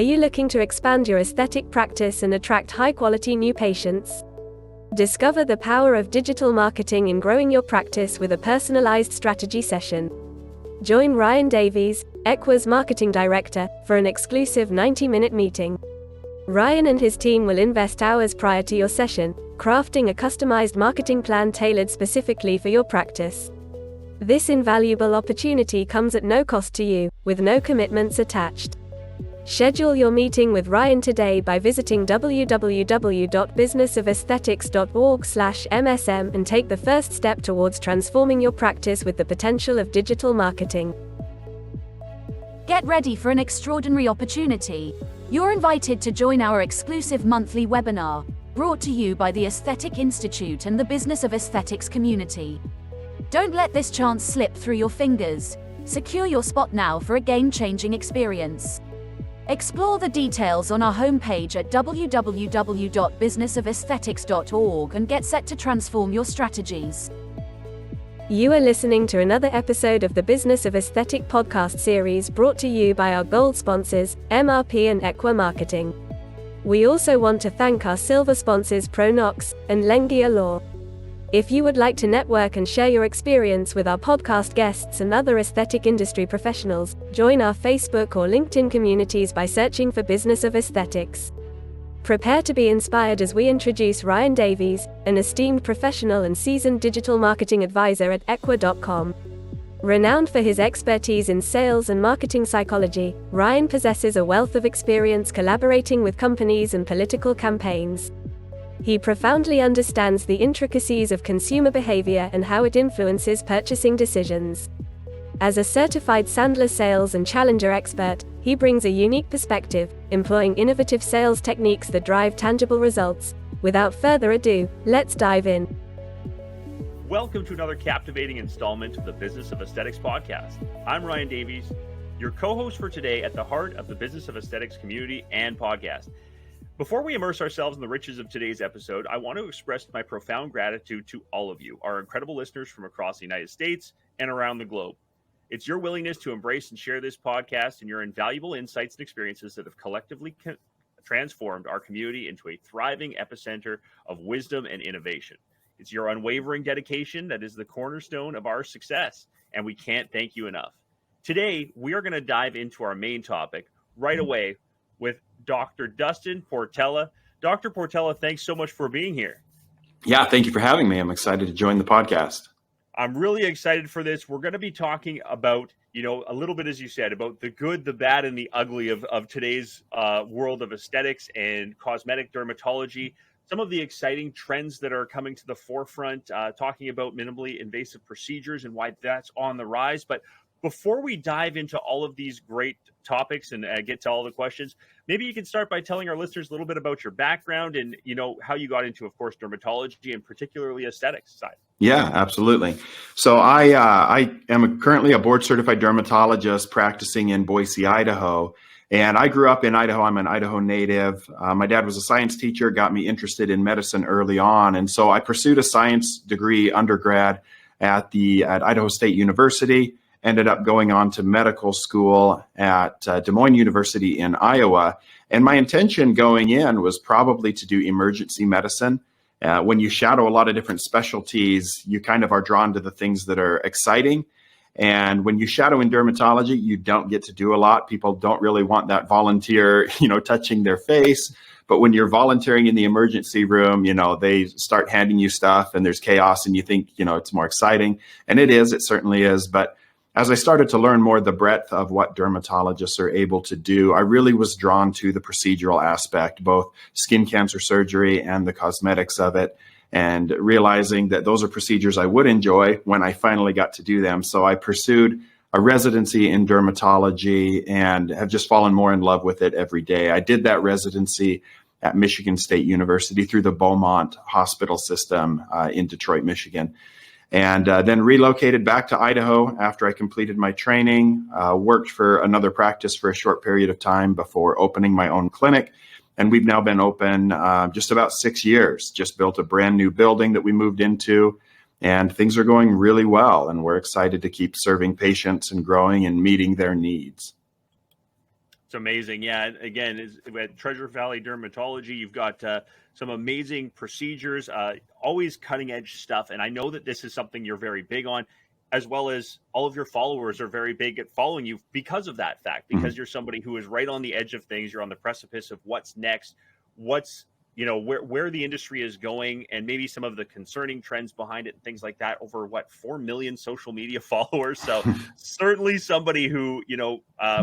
you looking to expand your aesthetic practice and attract high-quality new patients? Discover the power of digital marketing in growing your practice with a personalized strategy session. Join Ryan Davies, Equa's marketing director, for an exclusive 90-minute meeting. Ryan and his team will invest hours prior to your session, crafting a customized marketing plan tailored specifically for your practice. This invaluable opportunity comes at no cost to you, with no commitments attached. Schedule your meeting with Ryan today by visiting www.businessofesthetics.org/MSM and take the first step towards transforming your practice with the potential of digital marketing. Get ready for an extraordinary opportunity. You're invited to join our exclusive monthly webinar, brought to you by the Aesthetic Institute and the Business of Aesthetics community. Don't let this chance slip through your fingers. Secure your spot now for a game-changing experience. Explore the details on our homepage at www.businessofesthetics.org and get set to transform your strategies. You are listening to another episode of the Business of Aesthetic podcast series brought to you by our gold sponsors, MRP and Equa Marketing. We also want to thank our silver sponsors Pronox and Lengia Law. If you would like to network and share your experience with our podcast guests and other aesthetic industry professionals, join our Facebook or LinkedIn communities by searching for Business of Aesthetics. Prepare to be inspired as we introduce Ryan Davies, an esteemed professional and seasoned digital marketing advisor at Equa.com. Renowned for his expertise in sales and marketing psychology, Ryan possesses a wealth of experience collaborating with companies and political campaigns. He profoundly understands the intricacies of consumer behavior and how it influences purchasing decisions. As a certified Sandler sales and challenger expert, he brings a unique perspective, employing innovative sales techniques that drive tangible results. Without further ado, let's dive in. Welcome to another captivating installment of the Business of Aesthetics podcast. I'm Ryan Davies, your co-host for today at the heart of the Business of Aesthetics community and podcast. Before we immerse ourselves in the riches of today's episode, I want to express my profound gratitude to all of you, our incredible listeners from across the United States and around the globe. It's your willingness to embrace and share this podcast and your invaluable insights and experiences that have collectively transformed our community into a thriving epicenter of wisdom and innovation. It's your unwavering dedication that is the cornerstone of our success, and we can't thank you enough. Today, we are going to dive into our main topic right away with Dr. Dustin Portela. Dr. Portela, thanks so much for being here. Yeah, thank you for having me. I'm excited to join the podcast. I'm really excited for this. We're going to be talking about, a little bit, as you said, about the good, the bad, and the ugly of today's world of aesthetics and cosmetic dermatology. Some of the exciting trends that are coming to the forefront, talking about minimally invasive procedures and why that's on the rise. But before we dive into all of these great topics and get to all the questions, maybe you can start by telling our listeners a little bit about your background and, how you got into, of course, dermatology and particularly aesthetics side. Yeah, absolutely. So I am currently a board certified dermatologist practicing in Boise, Idaho. And I grew up in Idaho. I'm an Idaho native. My dad was a science teacher, got me interested in medicine early on. And so I pursued a science degree undergrad at Idaho State University. Ended up going on to medical school at Des Moines University in Iowa. And my intention going in was probably to do emergency medicine. When you shadow a lot of different specialties, you kind of are drawn to the things that are exciting. And when you shadow in dermatology, you don't get to do a lot. People don't really want that volunteer, touching their face. But when you're volunteering in the emergency room, they start handing you stuff and there's chaos and you think, it's more exciting. And it is, it certainly is. But as I started to learn more the breadth of what dermatologists are able to do, I really was drawn to the procedural aspect, both skin cancer surgery and the cosmetics of it, and realizing that those are procedures I would enjoy when I finally got to do them. So I pursued a residency in dermatology and have just fallen more in love with it every day. I did that residency at Michigan State University through the Beaumont Hospital System in Detroit, Michigan. And then relocated back to Idaho after I completed my training, worked for another practice for a short period of time before opening my own clinic. And we've now been open just about 6 years, just built a brand new building that we moved into, and things are going really well. And we're excited to keep serving patients and growing and meeting their needs. It's amazing. Yeah. Again, at Treasure Valley Dermatology, you've got some amazing procedures, always cutting edge stuff. And I know that this is something you're very big on, as well as all of your followers are very big at following you because of that fact, because you're somebody who is right on the edge of things. You're on the precipice of what's next, what's, where the industry is going, and maybe some of the concerning trends behind it and things like that. Over 4 million social media followers. So certainly somebody who,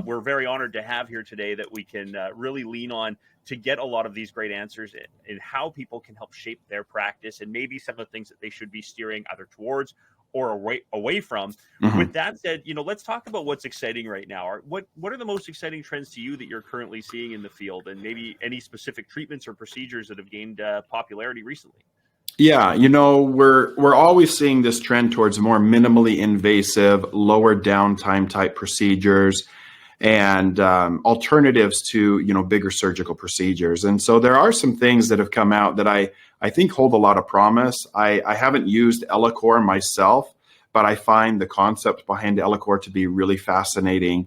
we're very honored to have here today that we can really lean on to get a lot of these great answers in how people can help shape their practice, and maybe some of the things that they should be steering either towards or away from. With that said, let's talk about what's exciting right now. What are the most exciting trends to you that you're currently seeing in the field, and maybe any specific treatments or procedures that have gained popularity recently? Yeah, we're always seeing this trend towards more minimally invasive, lower downtime type procedures, and alternatives to bigger surgical procedures. And so there are some things that have come out that I think hold a lot of promise. I haven't used Ellacor myself, but I find the concept behind Ellacor to be really fascinating,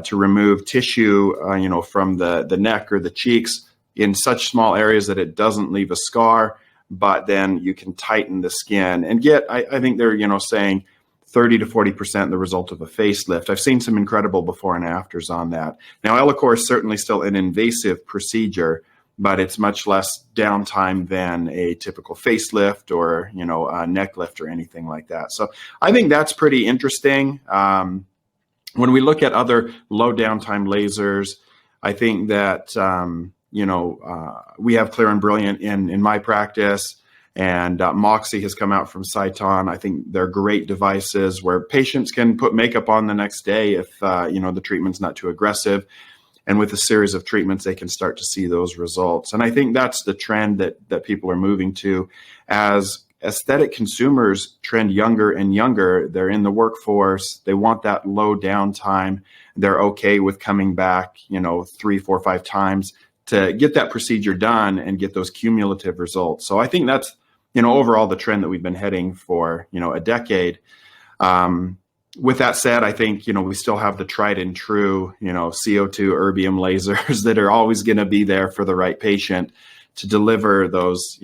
to remove tissue from the neck or the cheeks in such small areas that it doesn't leave a scar, but then you can tighten the skin and get, I think they're saying 30 to 40% the result of a facelift. I've seen some incredible before and afters on that. Now, Ellacor is certainly still an invasive procedure, but it's much less downtime than a typical facelift or, a neck lift or anything like that. So I think that's pretty interesting. When we look at other low downtime lasers, I think that, we have Clear and Brilliant in my practice. And Moxie has come out from Cyton. I think they're great devices where patients can put makeup on the next day if the treatment's not too aggressive. And with a series of treatments, they can start to see those results. And I think that's the trend that people are moving to. As aesthetic consumers trend younger and younger, they're in the workforce. They want that low downtime. They're okay with coming back, 3, 4, 5 times to get that procedure done and get those cumulative results. So I think that's overall the trend that we've been heading for, a decade. With that said, I think, we still have the tried and true, CO2 erbium lasers that are always going to be there for the right patient to deliver those,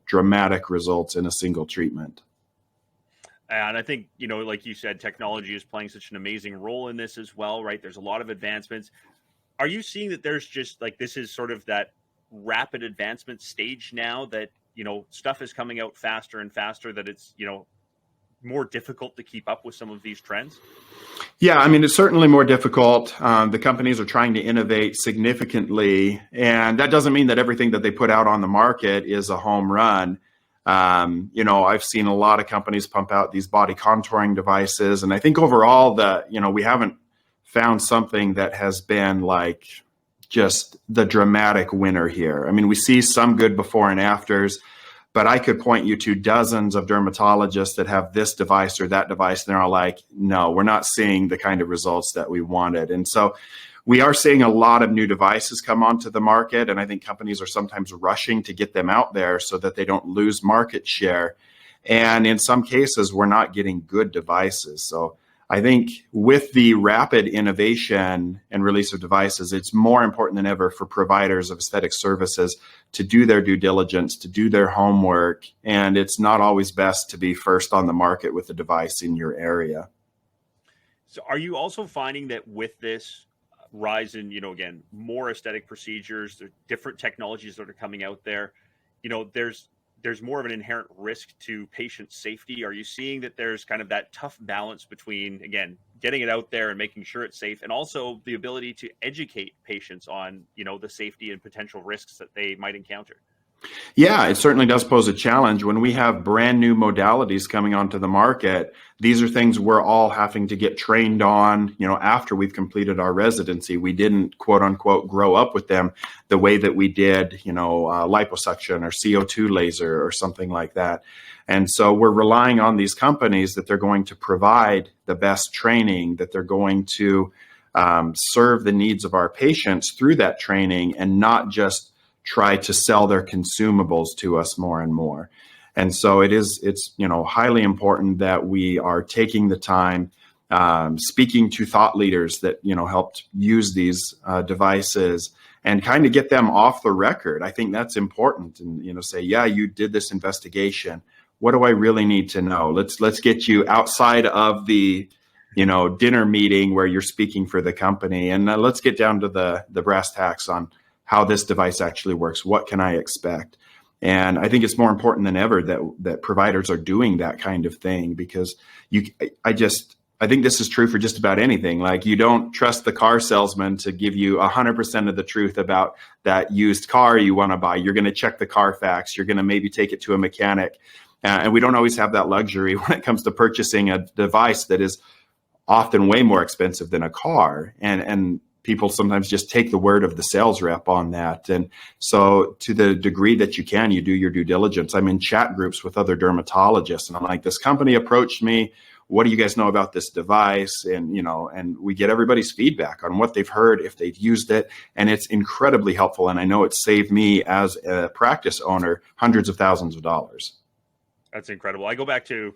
dramatic results in a single treatment. And I think, like you said, technology is playing such an amazing role in this as well, right? There's a lot of advancements. Are you seeing that there's just this is sort of that rapid advancement stage now that, stuff is coming out faster and faster, that it's, more difficult to keep up with some of these trends? Yeah, I mean, it's certainly more difficult. The companies are trying to innovate significantly, and that doesn't mean that everything that they put out on the market is a home run. I've seen a lot of companies pump out these body contouring devices, and I think overall we haven't found something that has been just the dramatic winner here. I mean, we see some good before and afters, but I could point you to dozens of dermatologists that have this device or that device, and they're all like, no, we're not seeing the kind of results that we wanted. And so we are seeing a lot of new devices come onto the market, and I think companies are sometimes rushing to get them out there so that they don't lose market share. And in some cases, we're not getting good devices. So I think with the rapid innovation and release of devices, it's more important than ever for providers of aesthetic services to do their due diligence, to do their homework. And it's not always best to be first on the market with a device in your area. So are you also finding that with this rise in, again, more aesthetic procedures, there are different technologies that are coming out there, there's more of an inherent risk to patient safety? Are you seeing that there's kind of that tough balance between, again, getting it out there and making sure it's safe, and also the ability to educate patients on, the safety and potential risks that they might encounter? Yeah, it certainly does pose a challenge. When we have brand new modalities coming onto the market, these are things we're all having to get trained on, after we've completed our residency. We didn't, quote unquote, grow up with them the way that we did, liposuction or CO2 laser or something like that. And so we're relying on these companies that they're going to provide the best training, that they're going to serve the needs of our patients through that training, and not just try to sell their consumables to us more and more. And so it's highly important that we are taking the time speaking to thought leaders that, helped use these devices and kind of get them off the record. I think that's important. And, say, yeah, you did this investigation. What do I really need to know? Let's get you outside of the, dinner meeting where you're speaking for the company. And let's get down to the brass tacks on how this device actually works. What can I expect? And I think it's more important than ever that providers are doing that kind of thing, because I think this is true for just about anything. Like, you don't trust the car salesman to give you 100% of the truth about that used car you want to buy. You're going to check the Carfax. You're going to maybe take it to a mechanic. And we don't always have that luxury when it comes to purchasing a device that is often way more expensive than a car. And people sometimes just take the word of the sales rep on that. And so to the degree that you can, you do your due diligence. I'm in chat groups with other dermatologists, and I'm like, this company approached me. What do you guys know about this device? And, and we get everybody's feedback on what they've heard, if they've used it. And it's incredibly helpful. And I know it's saved me as a practice owner hundreds of thousands of dollars. That's incredible. I go back to,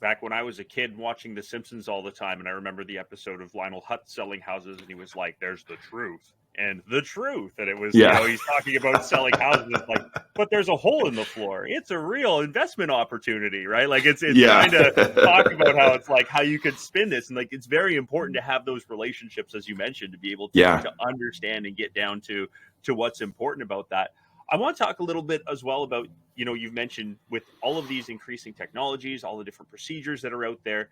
back when I was a kid watching The Simpsons all the time. And I remember the episode of Lionel Hutz selling houses, and he was like, there's the truth. And the truth. And it was, he's talking about selling houses, like, but there's a hole in the floor. It's a real investment opportunity, right? Like, it's trying to talk about how it's like how you could spin this. And like, it's very important to have those relationships, as you mentioned, to be able to understand and get down to what's important about that. I want to talk a little bit as well about, you've mentioned with all of these increasing technologies, all the different procedures that are out there.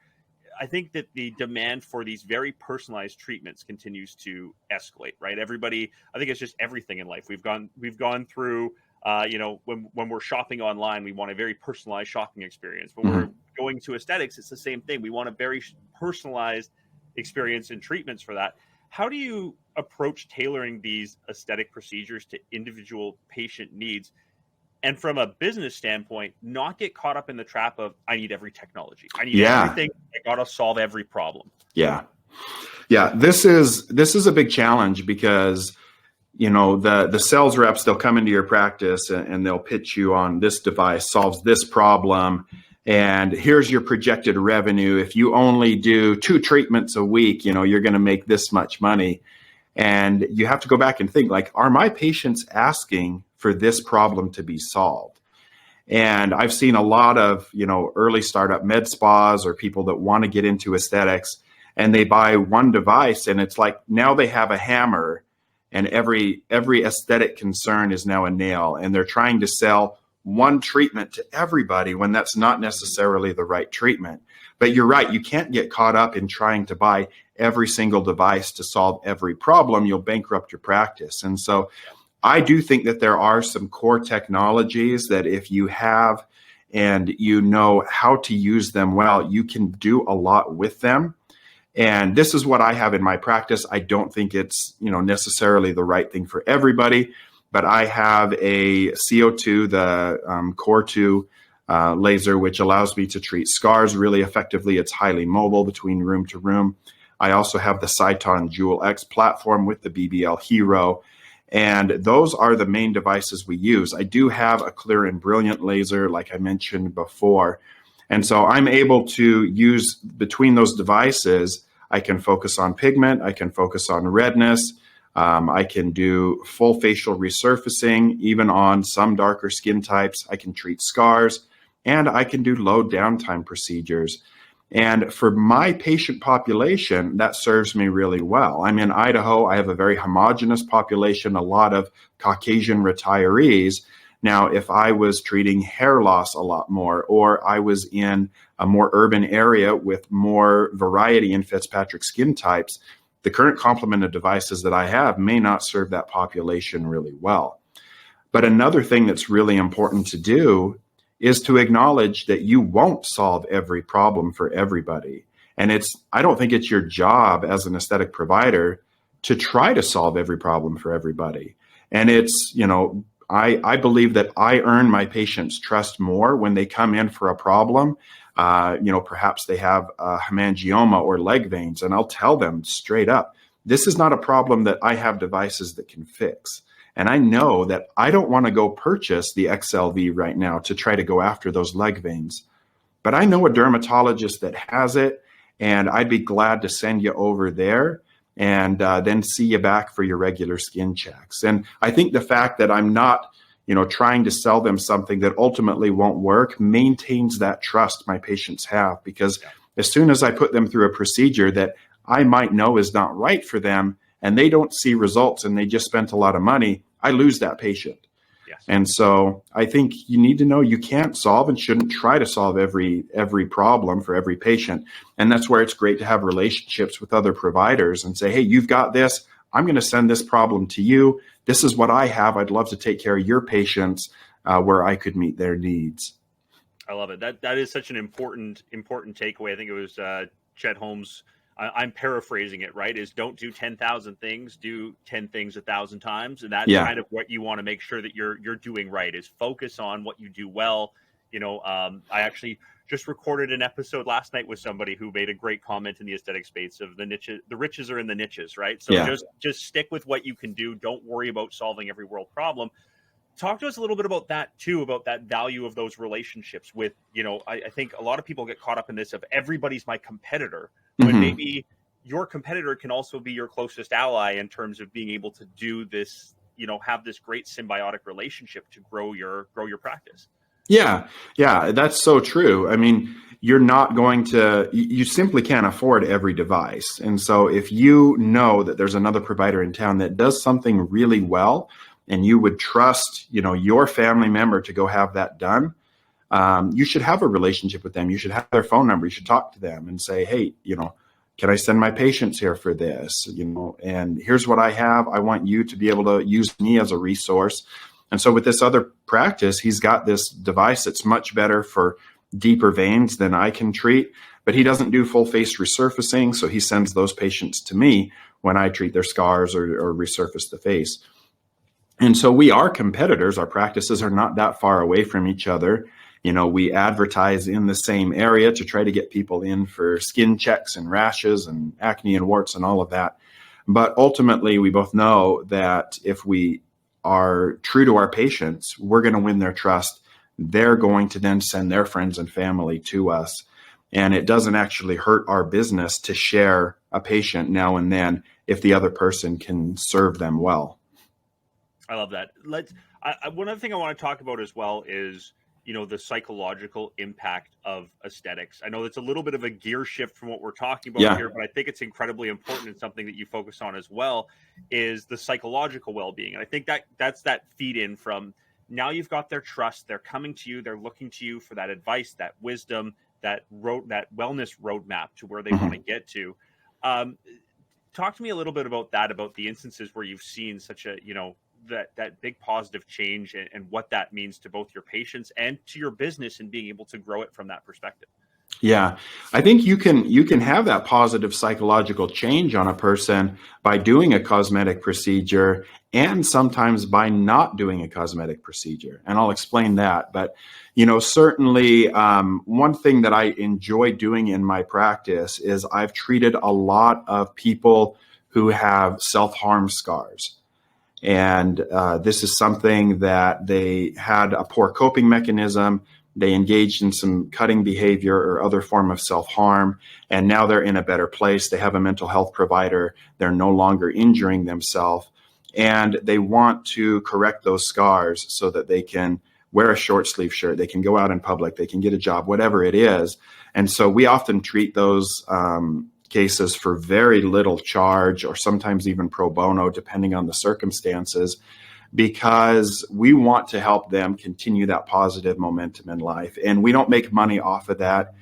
I think that the demand for these very personalized treatments continues to escalate, right? Everybody, I think it's just everything in life. We've gone through, when we're shopping online, we want a very personalized shopping experience. When we're going to aesthetics, it's the same thing. We want a very personalized experience and treatments for that. How do you approach tailoring these aesthetic procedures to individual patient needs? And from a business standpoint, not get caught up in the trap of, I need every technology. I need everything. I got to solve every problem. Yeah. This is a big challenge because, the sales reps, they'll come into your practice and they'll pitch you on this device solves this problem. And here's your projected revenue. If you only do 2 treatments a week, you're going to make this much money. And you have to go back and think, like, are my patients asking for this problem to be solved? And I've seen a lot of, early startup med spas or people that want to get into aesthetics, and they buy one device, and it's like now they have a hammer, and every aesthetic concern is now a nail, and they're trying to sell one treatment to everybody when that's not necessarily the right treatment. But you're right, you can't get caught up in trying to buy every single device to solve every problem. You'll bankrupt your practice. And so I do think that there are some core technologies that if you have and you know how to use them well, you can do a lot with them. And this is what I have in my practice. I don't think it's, necessarily the right thing for everybody, but I have a CO2, the Core 2 laser, which allows me to treat scars really effectively. It's highly mobile between room to room. I also have the Cyton Jewel X platform with the BBL Hero. And those are the main devices we use. I do have a Clear and Brilliant laser, like I mentioned before. And so I'm able to use between those devices, I can focus on pigment, I can focus on redness, I can do full facial resurfacing, even on some darker skin types. I can treat scars, and I can do low downtime procedures. And for my patient population, that serves me really well. I'm in Idaho. I have a very homogeneous population, a lot of Caucasian retirees. Now, if I was treating hair loss a lot more, or I was in a more urban area with more variety in Fitzpatrick skin types, the current complement of devices that I have may not serve that population really well. But another thing that's really important to do is to acknowledge that you won't solve every problem for everybody. And I don't think it's your job as an aesthetic provider to try to solve every problem for everybody. And I believe that I earn my patients' trust more when they come in for a problem. Perhaps they have a hemangioma or leg veins, and I'll tell them straight up, this is not a problem that I have devices that can fix. And I know that I don't want to go purchase the XLV right now to try to go after those leg veins. But I know a dermatologist that has it, and I'd be glad to send you over there and then see you back for your regular skin checks. And I think the fact that I'm not, trying to sell them something that ultimately won't work maintains that trust my patients have, because as soon as I put them through a procedure that I might know is not right for them and they don't see results and they just spent a lot of money, I lose that patient. Yes. And so I think you need to know you can't solve and shouldn't try to solve every problem for every patient. And that's where it's great to have relationships with other providers and say, hey, you've got this. I'm going to send this problem to you. This is what I have. I'd love to take care of your patients where I could meet their needs. I love it. That is such an important takeaway. I think it was Chet Holmes. I'm paraphrasing it, right? Is don't do 10,000 things, do 10 things 1,000 times. And that's kind of what you want to make sure that you're doing right, is focus on what you do well. I actually just recorded an episode last night with somebody who made a great comment in the aesthetic space of the niches. The riches are in the niches, right? So just stick with what you can do. Don't worry about solving every world problem. Talk to us a little bit about that too, about that value of those relationships with, I think a lot of people get caught up in this of everybody's my competitor, when maybe your competitor can also be your closest ally in terms of being able to do this, have this great symbiotic relationship to grow your practice. Yeah, that's so true. I mean, you simply can't afford every device. And so if you know that there's another provider in town that does something really well, and you would trust, your family member to go have that done, you should have a relationship with them. You should have their phone number. You should talk to them and say, hey, can I send my patients here for this? And here's what I have. I want you to be able to use me as a resource. And so with this other practice, he's got this device that's much better for deeper veins than I can treat, but he doesn't do full face resurfacing. So he sends those patients to me when I treat their scars or resurface the face. And so we are competitors. Our practices are not that far away from each other. We advertise in the same area to try to get people in for skin checks and rashes and acne and warts and all of that. But ultimately, we both know that if we are true to our patients, we're going to win their trust. They're going to then send their friends and family to us. And it doesn't actually hurt our business to share a patient now and then if the other person can serve them well. I love that. One other thing I want to talk about as well is, the psychological impact of aesthetics. I know it's a little bit of a gear shift from what we're talking about here, but I think it's incredibly important and something that you focus on as well, is the psychological well-being. And I think that's that feed in from, now you've got their trust. They're coming to you. They're looking to you for that advice, that wisdom, that wellness roadmap to where they want to get to. Talk to me a little bit about that, about the instances where you've seen such a, that big positive change and what that means to both your patients and to your business and being able to grow it from that perspective. Yeah, I think you can have that positive psychological change on a person by doing a cosmetic procedure and sometimes by not doing a cosmetic procedure. And I'll explain that. But, certainly one thing that I enjoy doing in my practice is I've treated a lot of people who have self-harm scars. And this is something that they had a poor coping mechanism. They engaged in some cutting behavior or other form of self-harm, and now they're in a better place. They have a mental health provider. They're no longer injuring themselves, and they want to correct those scars so that they can wear a short sleeve shirt. They can go out in public. They can get a job, whatever it is. And so we often treat those cases for very little charge, or sometimes even pro bono, depending on the circumstances, because we want to help them continue that positive momentum in life. And we don't make money off of that,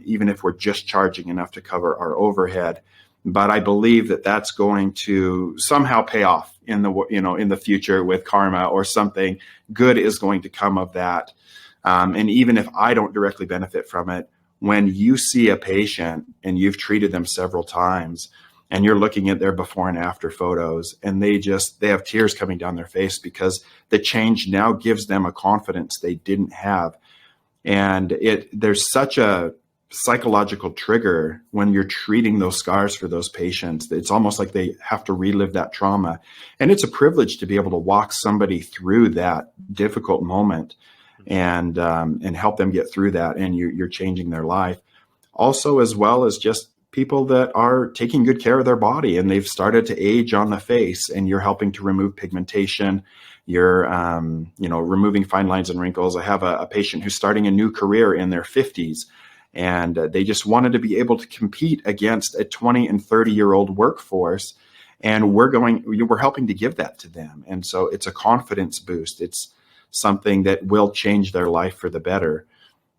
even if we're just charging enough to cover our overhead. But I believe that that's going to somehow pay off in the future with karma, or something good is going to come of that. And even if I don't directly benefit from it, when you see a patient and you've treated them several times and you're looking at their before and after photos, and they have tears coming down their face because the change now gives them a confidence they didn't have. And there's such a psychological trigger when you're treating those scars for those patients. It's almost like they have to relive that trauma. And it's a privilege to be able to walk somebody through that difficult moment and help them get through that, and you're changing their life. Also, as well as just people that are taking good care of their body and they've started to age on the face, and you're helping to remove pigmentation. You're, removing fine lines and wrinkles. I have a patient who's starting a new career in their 50s, and they just wanted to be able to compete against a 20 and 30-year-old workforce. And we're helping to give that to them. And so it's a confidence boost. It's something that will change their life for the better.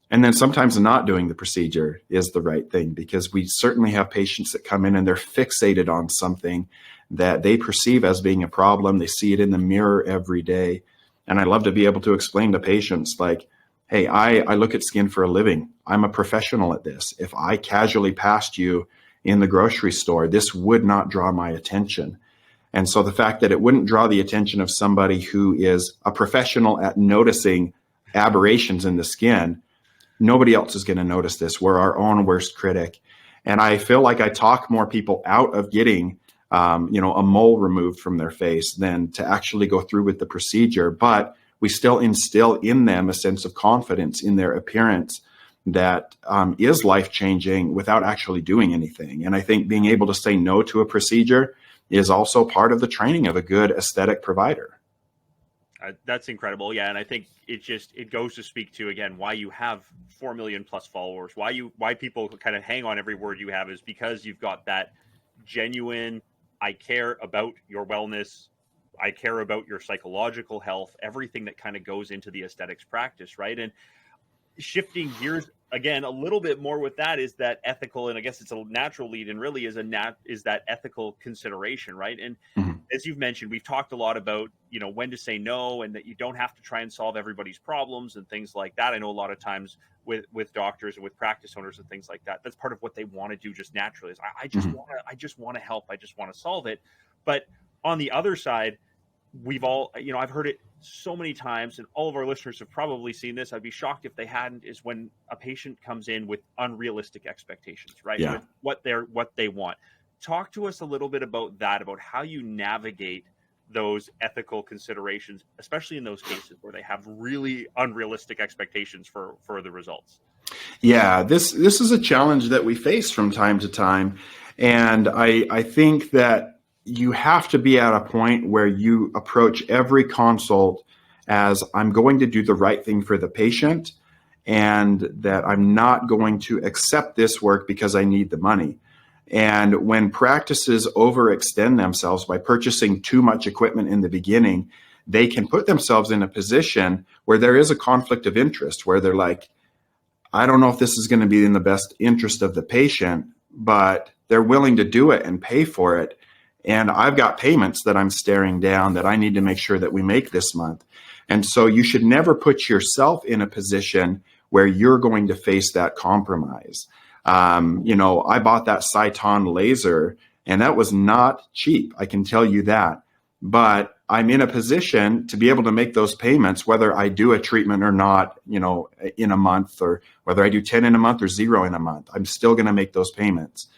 And then sometimes not doing the procedure is the right thing, because we certainly have patients that come in and they're fixated on something that they perceive as being a problem. They see it in the mirror every day. And I love to be able to explain to patients like, hey, I look at skin for a living. I'm a professional at this. If I casually passed you in the grocery store, this would not draw my attention. And so the fact that it wouldn't draw the attention of somebody who is a professional at noticing aberrations in the skin, nobody else is going to notice this. We're our own worst critic. And I feel like I talk more people out of getting, a mole removed from their face than to actually go through with the procedure. But we still instill in them a sense of confidence in their appearance that is life-changing without actually doing anything. And I think being able to say no to a procedure is also part of the training of a good aesthetic provider. That's incredible. Yeah. And I think it goes to speak to, again, why you have 4 million plus followers, why people kind of hang on every word you have, is because you've got that genuine, I care about your wellness, I care about your psychological health, everything that kind of goes into the aesthetics practice. Right. And shifting gears again a little bit more with that is that ethical, and I guess it's a natural lead, and really is that ethical consideration, right? And as you've mentioned, we've talked a lot about, when to say no, and that you don't have to try and solve everybody's problems and things like that. I know a lot of times with doctors and with practice owners and things like that, that's part of what they want to do just naturally, is I just want to help, I just want to solve it. But on the other side, we've all, I've heard it so many times, and all of our listeners have probably seen this. I'd be shocked if they hadn't, is when a patient comes in with unrealistic expectations, right? Yeah. With what they want. Talk to us a little bit about that, about how you navigate those ethical considerations, especially in those cases where they have really unrealistic expectations for the results. Yeah, this is a challenge that we face from time to time. And I think that you have to be at a point where you approach every consult as, I'm going to do the right thing for the patient, and that I'm not going to accept this work because I need the money. And when practices overextend themselves by purchasing too much equipment in the beginning, they can put themselves in a position where there is a conflict of interest, where they're like, I don't know if this is going to be in the best interest of the patient, but they're willing to do it and pay for it. And I've got payments that I'm staring down that I need to make sure that we make this month. And so you should never put yourself in a position where you're going to face that compromise. I bought that Cyton laser, and that was not cheap, I can tell you that. But I'm in a position to be able to make those payments, whether I do a treatment or not, in a month, or whether I do 10 in a month or 0 in a month. I'm still going to make those payments.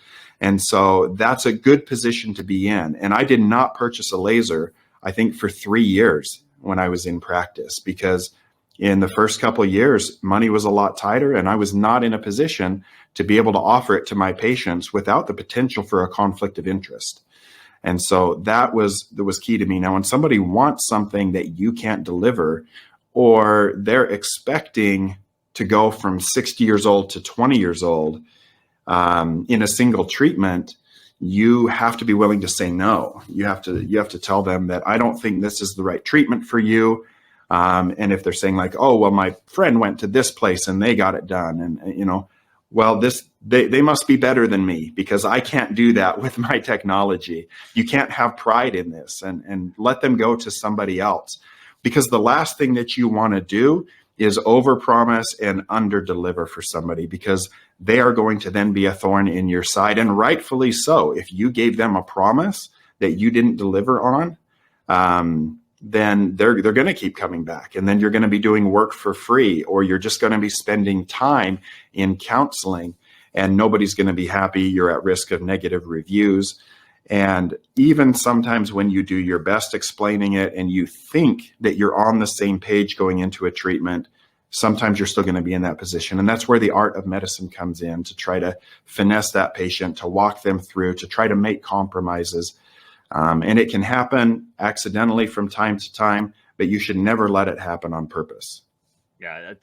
And so that's a good position to be in. And I did not purchase a laser, I think, for 3 years when I was in practice, because in the first couple of years, money was a lot tighter, and I was not in a position to be able to offer it to my patients without the potential for a conflict of interest. And so that was key to me. Now, when somebody wants something that you can't deliver, or they're expecting to go from 60 years old to 20 years old in a single treatment, you have to be willing to say no. You have to tell them that I don't think this is the right treatment for you. And if they're saying like, oh, well, my friend went to this place and they got it done, and well, they must be better than me because I can't do that with my technology. You can't have pride in this, and let them go to somebody else, because the last thing that you want to do is overpromise and underdeliver for somebody, because they are going to then be a thorn in your side, and rightfully so. If you gave them a promise that you didn't deliver on, then they're going to keep coming back, and then you're going to be doing work for free, or you're just going to be spending time in counseling, and nobody's going to be happy. You're at risk of negative reviews. And even sometimes when you do your best explaining it and you think that you're on the same page going into a treatment, sometimes you're still going to be in that position. And that's where the art of medicine comes in, to try to finesse that patient, to walk them through, to try to make compromises. And it can happen accidentally from time to time, but you should never let it happen on purpose. Yeah,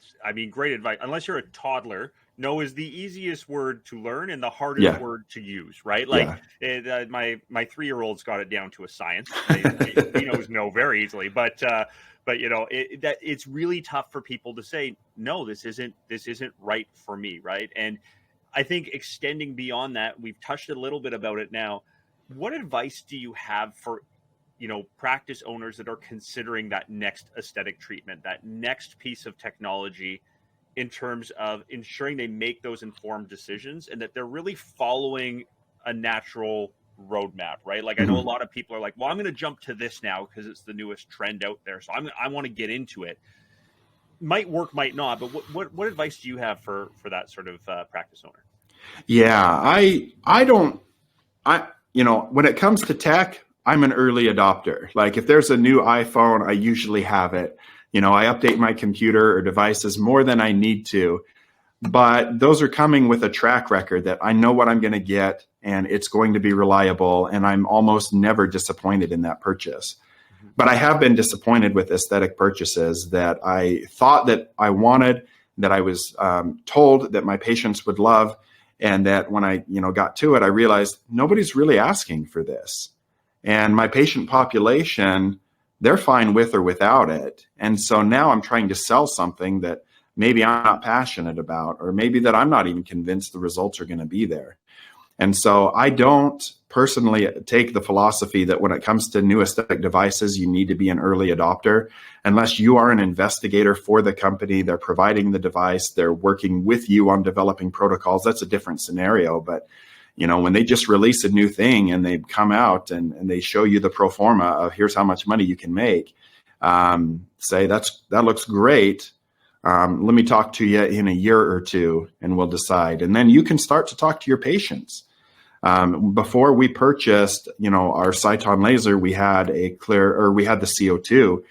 great advice. Unless you're a toddler, no is the easiest word to learn and the hardest word to use, right? Like my 3-year-old's got it down to a science. He knows no very easily, but it's really tough for people to say, no, this isn't right for me, right? And I think extending beyond that, we've touched a little bit about it now. What advice do you have for practice owners that are considering that next aesthetic treatment, that next piece of technology, in terms of ensuring they make those informed decisions and that they're really following a natural roadmap, right? Like, I know a lot of people are like, well, I'm going to jump to this now because it's the newest trend out there, so I want to get into it. Might work, might not, but what advice do you have for that sort of practice owner? Yeah, when it comes to tech, I'm an early adopter. Like, if there's a new iPhone, I usually have it. I update my computer or devices more than I need to, but those are coming with a track record that I know what I'm going to get and it's going to be reliable. And I'm almost never disappointed in that purchase. But I have been disappointed with aesthetic purchases that I thought that I wanted, that I was told that my patients would love. And that when I got to it, I realized nobody's really asking for this. And my patient population, they're fine with or without it. And so now I'm trying to sell something that maybe I'm not passionate about, or maybe that I'm not even convinced the results are going to be there. And so I don't personally take the philosophy that when it comes to new aesthetic devices, you need to be an early adopter. Unless you are an investigator for the company, they're providing the device, they're working with you on developing protocols. That's a different scenario. But when they just release a new thing and they come out and they show you the pro forma of here's how much money you can make, say that looks great. Let me talk to you in a year or two and we'll decide. And then you can start to talk to your patients. Before we purchased, our Cyton laser, we had the CO2,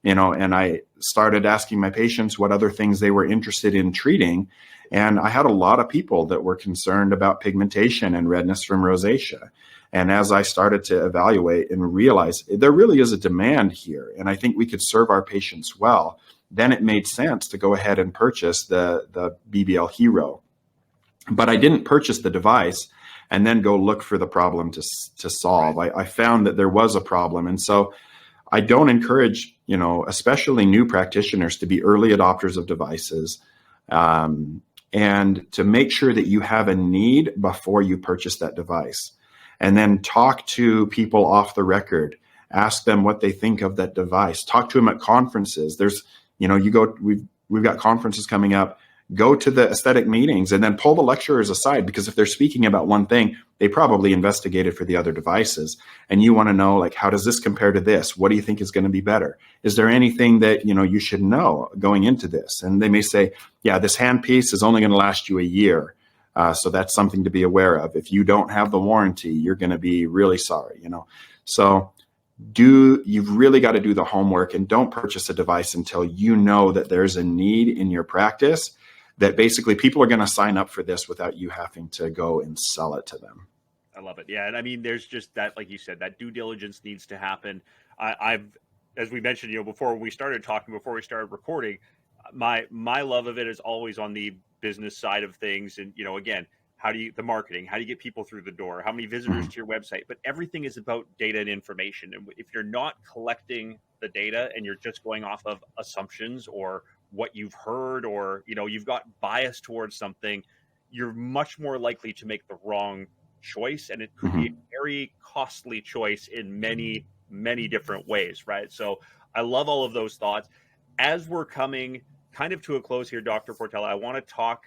and I started asking my patients what other things they were interested in treating. And I had a lot of people that were concerned about pigmentation and redness from rosacea. And as I started to evaluate and realize there really is a demand here, and I think we could serve our patients well, then it made sense to go ahead and purchase the BBL Hero. But I didn't purchase the device and then go look for the problem to solve. Right. I found that there was a problem. And so I don't encourage, especially new practitioners, to be early adopters of devices, and to make sure that you have a need before you purchase that device. And then talk to people off the record, ask them what they think of that device, talk to them at conferences. We've got conferences coming up. Go to the aesthetic meetings and then pull the lecturers aside, because if they're speaking about one thing, they probably investigated for the other devices. And you want to know, like, how does this compare to this? What do you think is going to be better? Is there anything that, you should know going into this? And they may say, yeah, this handpiece is only going to last you a year. So that's something to be aware of. If you don't have the warranty, you're going to be really sorry, So you've really got to do the homework, and don't purchase a device until you know that there's a need in your practice, that basically people are going to sign up for this without you having to go and sell it to them. I love it. Yeah. And there's just that, like you said, that due diligence needs to happen. As we mentioned, before we started recording, my love of it is always on the business side of things. And, again, the marketing, how do you get people through the door? How many visitors to your website? But everything is about data and information. And if you're not collecting the data and you're just going off of assumptions or what you've heard, or, you've got bias towards something, you're much more likely to make the wrong choice. And it could be a very costly choice in many, many different ways. Right. So I love all of those thoughts. As we're coming kind of to a close here, Dr. Portela, I want to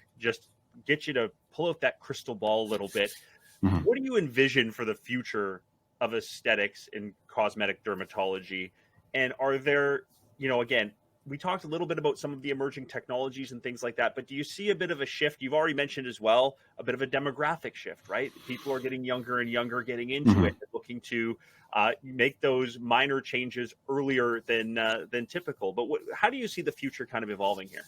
get you to pull out that crystal ball a little bit. What do you envision for the future of aesthetics in cosmetic dermatology? And are there, again, we talked a little bit about some of the emerging technologies and things like that, but do you see a bit of a shift? You've already mentioned as well, a bit of a demographic shift, right? People are getting younger and younger, getting into it, looking to make those minor changes earlier than typical. But how do you see the future kind of evolving here?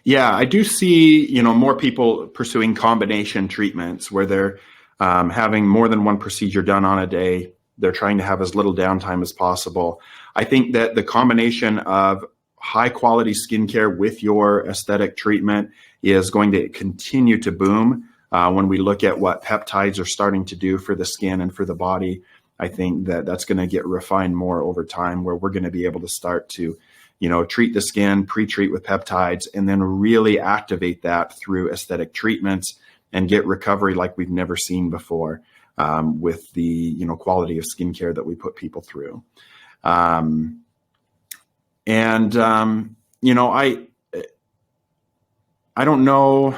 Yeah, I do see, more people pursuing combination treatments where they're having more than one procedure done on a day. They're trying to have as little downtime as possible. I think that the combination of high quality skincare with your aesthetic treatment is going to continue to boom. When we look at what peptides are starting to do for the skin and for the body, I think that that's going to get refined more over time, where we're going to be able to start to treat the skin, pre-treat with peptides, and then really activate that through aesthetic treatments and get recovery like we've never seen before, with the quality of skincare that we put people through. I don't know,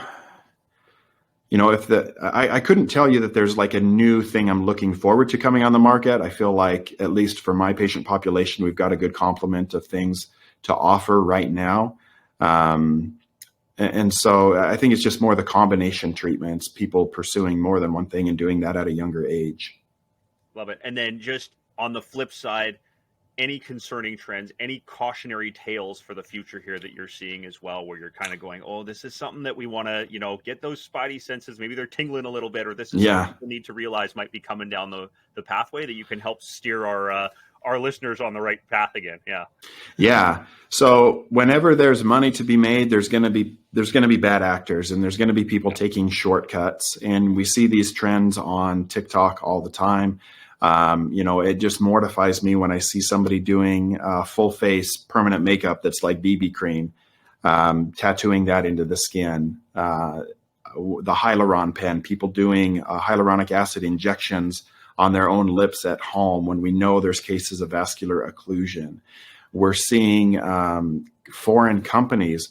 if I couldn't tell you that there's like a new thing I'm looking forward to coming on the market. I feel like, at least for my patient population, we've got a good complement of things to offer right now. And so I think it's just more the combination treatments, people pursuing more than one thing and doing that at a younger age. Love it. And then just on the flip side, any concerning trends, any cautionary tales for the future here that you're seeing as well, where you're kind of going, oh, this is something that we want to, get those spidey senses, maybe they're tingling a little bit, or this is something people need to realize might be coming down the pathway that you can help steer our listeners on the right path again. Yeah. So whenever there's money to be made, there's going to be bad actors, and there's going to be people taking shortcuts. And we see these trends on TikTok all the time. It just mortifies me when I see somebody doing full face permanent makeup that's like BB cream, tattooing that into the skin, the hyaluron pen, people doing hyaluronic acid injections on their own lips at home when we know there's cases of vascular occlusion. We're seeing foreign companies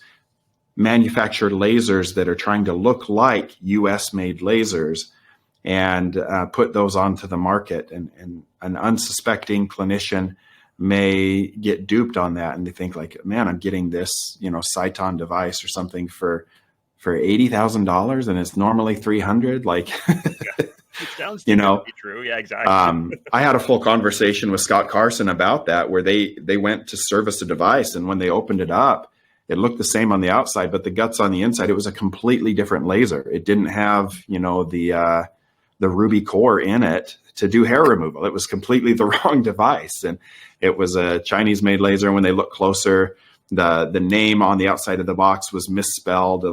manufacture lasers that are trying to look like US made lasers and put those onto the market. And an unsuspecting clinician may get duped on that, and they think like, man, I'm getting this, Cyton device or something for $80,000 and it's normally $300. Like, it sounds too good to be true. Yeah, exactly. I had a full conversation with Scott Carson about that, where they went to service a device, and when they opened it up, it looked the same on the outside, but the guts on the inside, it was a completely different laser. It didn't have, the ruby core in it to do hair removal. It was completely the wrong device. And it was a Chinese made laser. And when they looked closer, the name on the outside of the box was misspelled,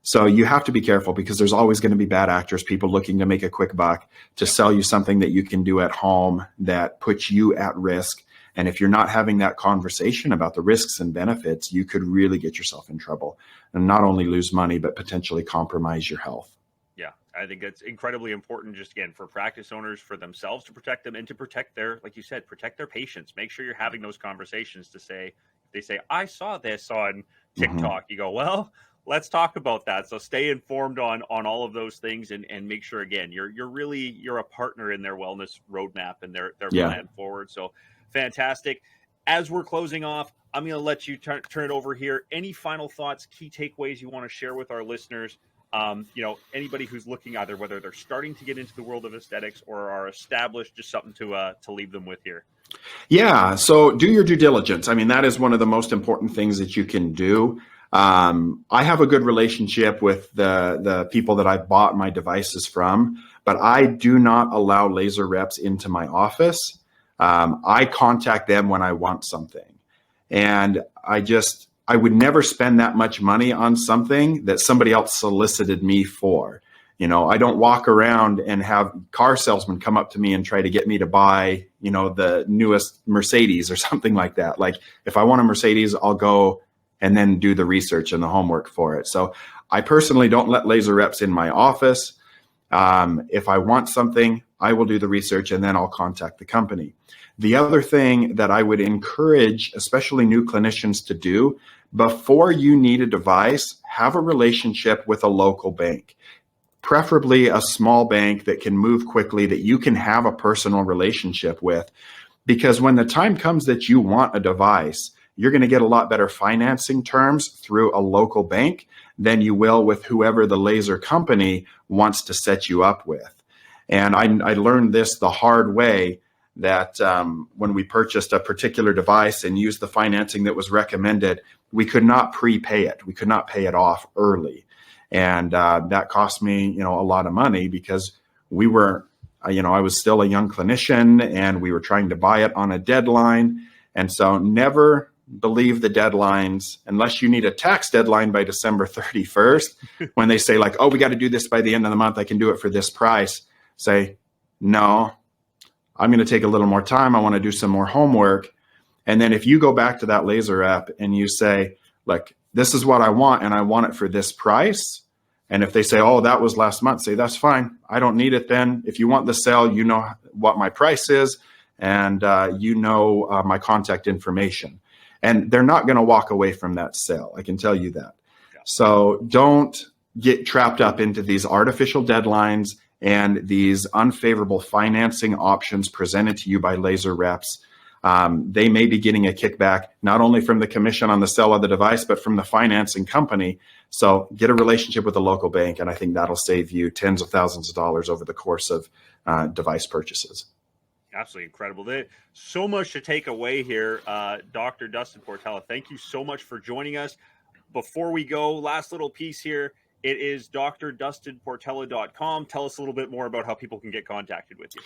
so you have to be careful, because there's always going to be bad actors, people looking to make a quick buck, to sell you something that you can do at home that puts you at risk. And if you're not having that conversation about the risks and benefits, you could really get yourself in trouble and not only lose money, but potentially compromise your health. Yeah, I think it's incredibly important, just again, for practice owners, for themselves to protect them and to protect like you said, protect their patients. Make sure you're having those conversations to say, if they say, I saw this on TikTok, you go, well, let's talk about that. So stay informed on all of those things, and make sure, again, you're a partner in their wellness roadmap and their plan forward. So fantastic. As we're closing off, I'm going to let you turn it over here. Any final thoughts, key takeaways you want to share with our listeners? Anybody who's looking, either whether they're starting to get into the world of aesthetics or are established, just something to leave them with here. Yeah. So do your due diligence. I mean, that is one of the most important things that you can do. I have a good relationship with the people that I've bought my devices from, but I do not allow laser reps into my office. I contact them when I want something, and I would never spend that much money on something that somebody else solicited me for. I don't walk around and have car salesmen come up to me and try to get me to buy, the newest Mercedes or something like that. Like, if I want a Mercedes, I'll go and then do the research and the homework for it. So I personally don't let laser reps in my office. If I want something, I will do the research and then I'll contact the company. The other thing that I would encourage, especially new clinicians, to do before you need a device, have a relationship with a local bank, preferably a small bank that can move quickly, that you can have a personal relationship with. Because when the time comes that you want a device, you're going to get a lot better financing terms through a local bank than you will with whoever the laser company wants to set you up with. And I learned this the hard way. that when we purchased a particular device and used the financing that was recommended, we could not prepay it. We could not pay it off early. And that cost me, a lot of money because we were, I was still a young clinician and we were trying to buy it on a deadline. And so never believe the deadlines unless you need a tax deadline by December 31st. When they say like, oh, we got to do this by the end of the month, I can do it for this price. Say, no, I'm going to take a little more time. I want to do some more homework. And then if you go back to that laser rep and you say, like, this is what I want and I want it for this price. And if they say, oh, that was last month, say, that's fine. I don't need it then. If you want the sale, you know what my price is and my contact information. And they're not going to walk away from that sale. I can tell you that. Yeah. So don't get trapped up into these artificial deadlines and these unfavorable financing options presented to you by laser reps. They may be getting a kickback, not only from the commission on the sale of the device, but from the financing company. So get a relationship with a local bank, and I think that'll save you tens of thousands of dollars over the course of device purchases. Absolutely incredible. There's so much to take away here. Dr. Dustin Portela, thank you so much for joining us. Before we go, last little piece here. It is drdustinportela.com. Tell us a little bit more about how people can get contacted with you.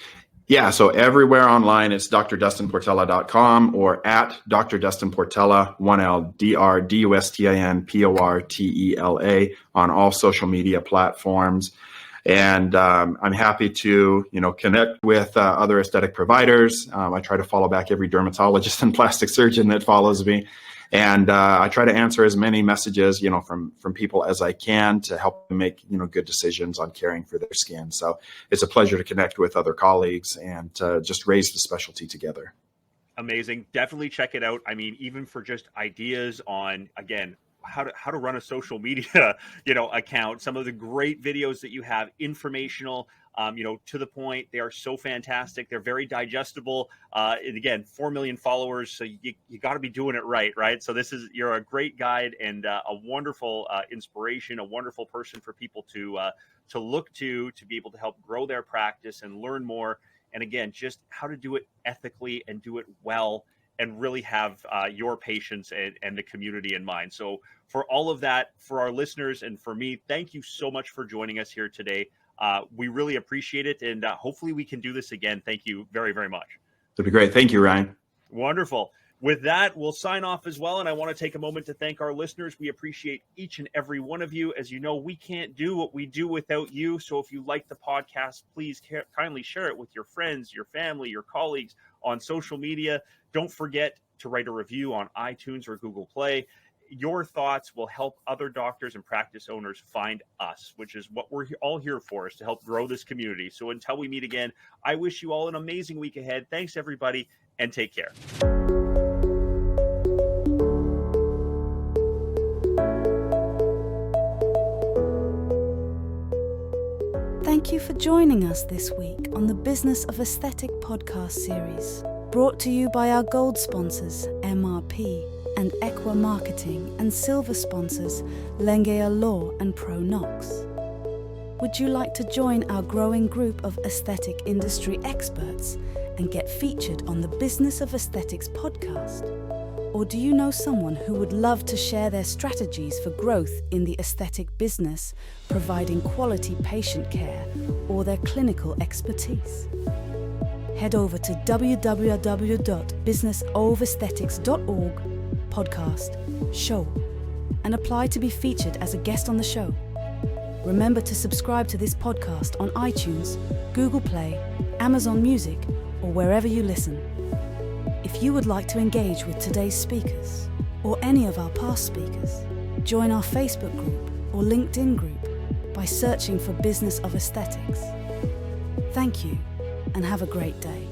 Yeah, so everywhere online, it's drdustinportela.com or at Dr. Dustin Portela, 1L, DRDUSTINPORTELA on all social media platforms. And I'm happy to, connect with other aesthetic providers. I try to follow back every dermatologist and plastic surgeon that follows me. And I try to answer as many messages, from people as I can to help them make, good decisions on caring for their skin. So it's a pleasure to connect with other colleagues and to just raise the specialty together. Amazing. Definitely check it out. I mean, even for just ideas on, again, how to run a social media, account, some of the great videos that you have, informational, to the point. They are so fantastic. They're very digestible. And again, 4 million followers. So you got to be doing it right? So you're a great guide and a wonderful inspiration, a wonderful person for people to look to be able to help grow their practice and learn more. And again, just how to do it ethically and do it well and really have your patients and the community in mind. So for all of that, for our listeners and for me, thank you so much for joining us here today. We really appreciate it. And hopefully we can do this again. Thank you very, very much. That'd be great. Thank you, Ryan. Wonderful. With that, we'll sign off as well. And I want to take a moment to thank our listeners. We appreciate each and every one of you. As you know, we can't do what we do without you. So if you like the podcast, please kindly share it with your friends, your family, your colleagues on social media. Don't forget to write a review on iTunes or Google Play. Your thoughts will help other doctors and practice owners find us, which is what we're all here for, is to help grow this community. So until we meet again, I wish you all an amazing week ahead. Thanks, everybody, and take care. Thank you for joining us this week on the Business of Aesthetic podcast series, brought to you by our gold sponsors, MRP, and Equa Marketing, and silver sponsors, Lengea Law and ProNox. Would you like to join our growing group of aesthetic industry experts and get featured on the Business of Aesthetics podcast? Or do you know someone who would love to share their strategies for growth in the aesthetic business, providing quality patient care or their clinical expertise? Head over to www.businessofesthetics.org podcast show and apply to be featured as a guest on the show. Remember to subscribe to this podcast on iTunes, Google Play, Amazon Music, or wherever you listen. If you would like to engage with today's speakers or any of our past speakers, join our Facebook group or LinkedIn group by searching for Business of Aesthetics. Thank you and have a great day.